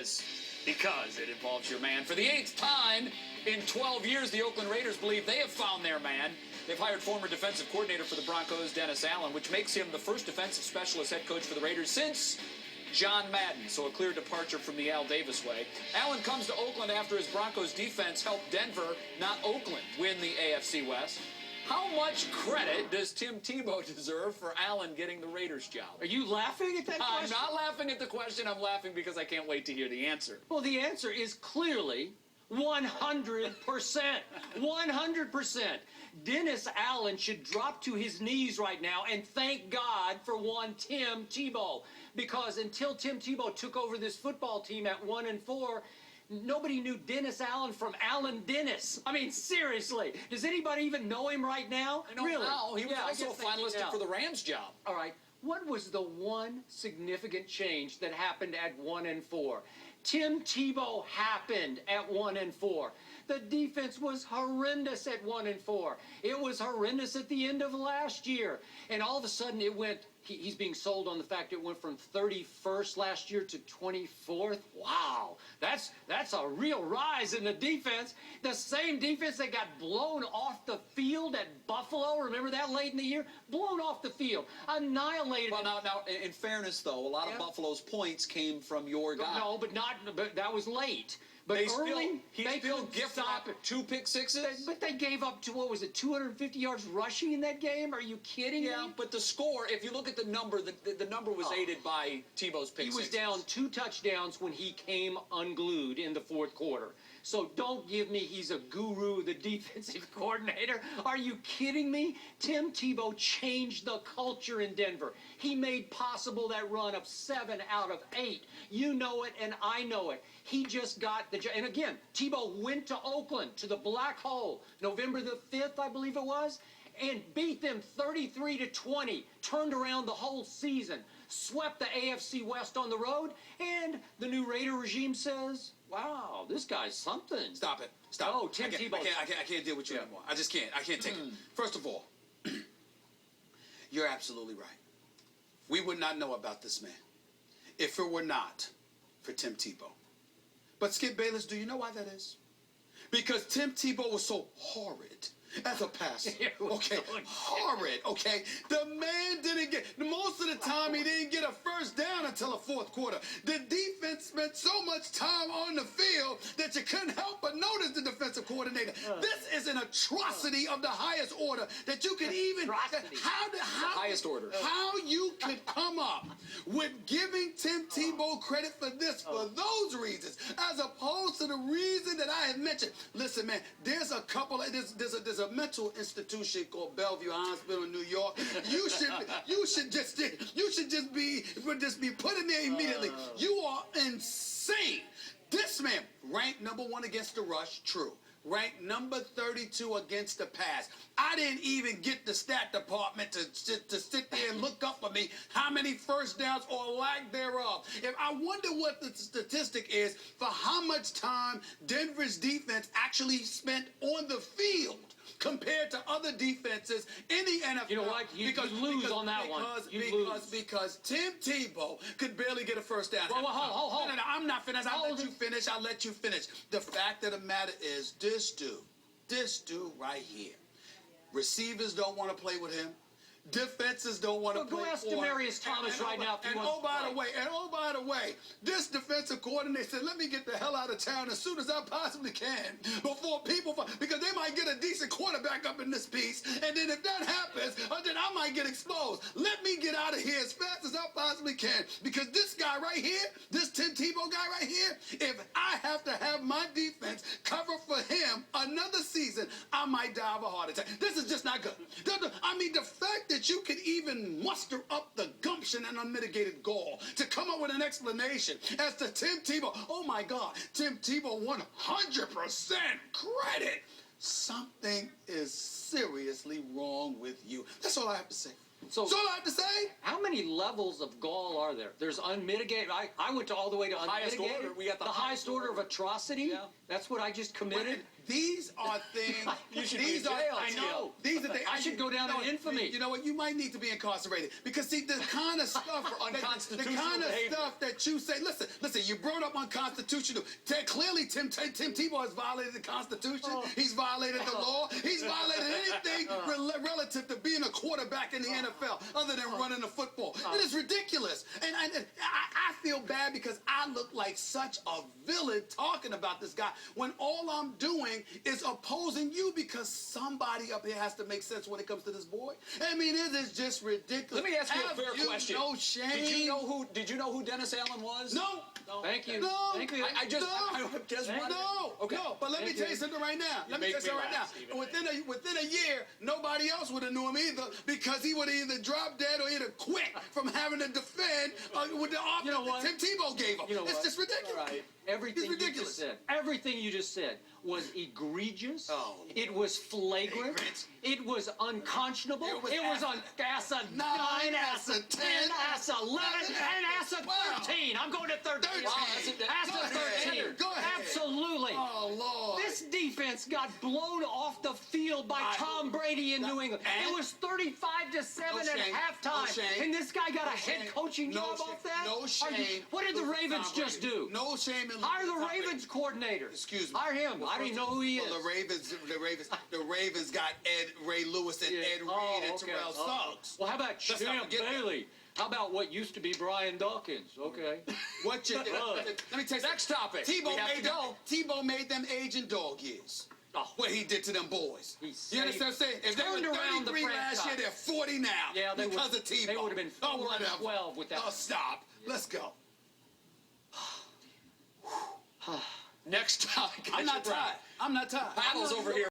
this because it involves your man. For the 8th time in 12 years, the Oakland Raiders believe they have found their man. They've hired former defensive coordinator for the Broncos, Dennis Allen, which makes him the first defensive specialist head coach for the Raiders since John Madden, so a clear departure from the Al Davis way. Allen comes to Oakland after his Broncos defense helped Denver, not Oakland, win the AFC West. How much credit does Tim Tebow deserve for Allen getting the Raiders job? Are you laughing at that question? I'm not laughing at the question. I'm laughing because I can't wait to hear the answer. Well, the answer is clearly 100%. 100%. Dennis Allen should drop to his knees right now and thank God for one Tim Tebow. Because until Tim Tebow took over this football team at 1-4, nobody knew Dennis Allen from Allen Dennis. I mean, seriously. Does anybody even know him right now? I know really? now. He was also finalistic for the Rams job. All right. What was the one significant change that happened at 1-4? Tim Tebow happened at 1-4. The defense was horrendous at 1-4. It was horrendous at the end of last year. And all of a sudden it went, he's being sold on the fact it went from 31st last year to 24th. Wow, that's a real rise in the defense. The same defense that got blown off the field at Buffalo, remember that late in the year? Blown off the field, annihilated. Well, now, in fairness, though, a lot of Buffalo's points came from your guy. No, but that was late. But he still gifted up 2 pick sixes. But they gave up to, what was it, 250 yards rushing in that game? Are you kidding me? Yeah, but the score, if you look at the number, the number was aided by Tebow's pick sixes. He was down 2 touchdowns when he came unglued in the 4th quarter. So don't give me he's a guru, the defensive coordinator. Are you kidding me? Tim Tebow changed the culture in Denver. He made possible that run of 7 out of 8. You know it, and I know it. He just got the job. And again, Tebow went to Oakland, to the black hole, November the 5th, I believe it was, and beat them 33-20, turned around the whole season, swept the AFC West on the road, and the new Raider regime says, wow, this guy's something. Stop it. Stop. Oh, Tim Tebow. I can't deal with you anymore. I just can't. I can't take it. First of all, you're absolutely right. We would not know about this man if it were not for Tim Tebow. But Skip Bayless, do you know why that is? Because Tim Tebow was so horrid as a passer. Okay, horrid, okay? The man didn't get, most of the time he didn't get a first down until the 4th quarter. The defense spent so much time on the field that you couldn't help but notice the defensive coordinator. This is an atrocity of the highest order that you could even, highest order. How you could come up with giving Tim Tebow credit for this, for those reasons, as opposed to the reason that I had mentioned. Listen, man, there's a couple, there's a mental institution called Bellevue Hospital in New York. You should just be put in there immediately. You are insane. This man ranked number 1 against the rush, true. Ranked number 32 against the pass. I didn't even get the stat department to sit there and look up for me how many first downs or lack thereof. If I wonder what the statistic is for how much time Denver's defense actually spent on the field compared to other defenses in the NFL. You know what? You lose on that one. Because Tim Tebow could barely get a first down. Well, hold. No, I'm not finished. I'll let you finish. The fact of the matter is, this dude right here, receivers don't want to play with him. Defenses don't want to play. Go ask Demarius Thomas right now if you want. Oh, by the way, this defensive coordinator said, let me get the hell out of town as soon as I possibly can before because they might get a decent quarterback up in this piece, and then if that happens, then I might get exposed. Let me get out of here as fast as I possibly can, because this guy right here, this Tim Tebow guy right here, if I have to have my defense cover for him another season, I might die of a heart attack. This is just not good. I mean, the fact that you could even muster up the gumption and unmitigated gall to come up with an explanation as to Tim Tebow. Oh, my God. Tim Tebow, 100% credit. Something is seriously wrong with you. That's all I have to say. So that's all I have to say. How many levels of gall are there? There's unmitigated. I went all the way to unmitigated. Highest order. We got the highest order of atrocity. Yeah. That's what I just committed. These are things. You should these be in are. jail, I Tim. know. These are things. I should go down in infamy. You know what? You might need to be incarcerated because see the kind of stuff, Unconstitutional the kind of behavior. stuff that you say. Listen. You brought up unconstitutional. Clearly, Tim Tebow has violated the Constitution. He's violated the law. He's violated anything relative to being a quarterback in the NFL, other than running a football. It is ridiculous, and I feel bad because I look like such a villain talking about this guy when all I'm doing is opposing you because somebody up here has to make sense when it comes to this boy. I mean, it is just ridiculous. Let me ask you a fair Have question. No shame. Did you know who Dennis Allen was? No. Thank you. No. Thank you. I just wanted. No, Okay. no, but let me Thank tell you you. something right now. Let me tell you something right now. Within a year, nobody else would have knew him either because he would have either dropped dead or either quit from having to defend with the offense You know what? that Tim Tebow gave him. You know It's what? just ridiculous. All right. Everything It's you ridiculous. just said. Everything you just said was egregious. Oh. It was flagrant. Flagrant. It was unconscionable. It was on ass a 9, ass a 10, ass a 11, and ass a 13. I'm going to 13. Wow, Ass Go a ahead. 13. Go ahead. Absolutely. Oh, Lord. This defense got blown off the field by Tom Brady in New England. and- It was 35-7 at shame. halftime, No shame. and this guy got a shame. head coaching No job shame. off that. No shame. What did the Tom Ravens just Brady. do? No shame in Hire the Tom Brady. Ravens coordinator. Excuse me. Hire him. I don't even know who he is. Well, the Ravens got Ray Lewis and Yeah. Ed Reed Oh, and okay. Terrell Suggs. Well, how about Let's not Champ forget that. Bailey? How about what used to be Brian Dawkins? Okay. What you? Let me tell you. Next topic. We have to go. Tebow made them age in dog years. Oh. What he did to them boys. He You understand what I'm saying? If they turned were around the 33 last year, franchise. they're 40 now. Yeah, they because would- of Tebow. they would have been 4-12 with that. Oh, stop. Let's go. Next topic. I'm not tired. I'm not tired. Battles over here.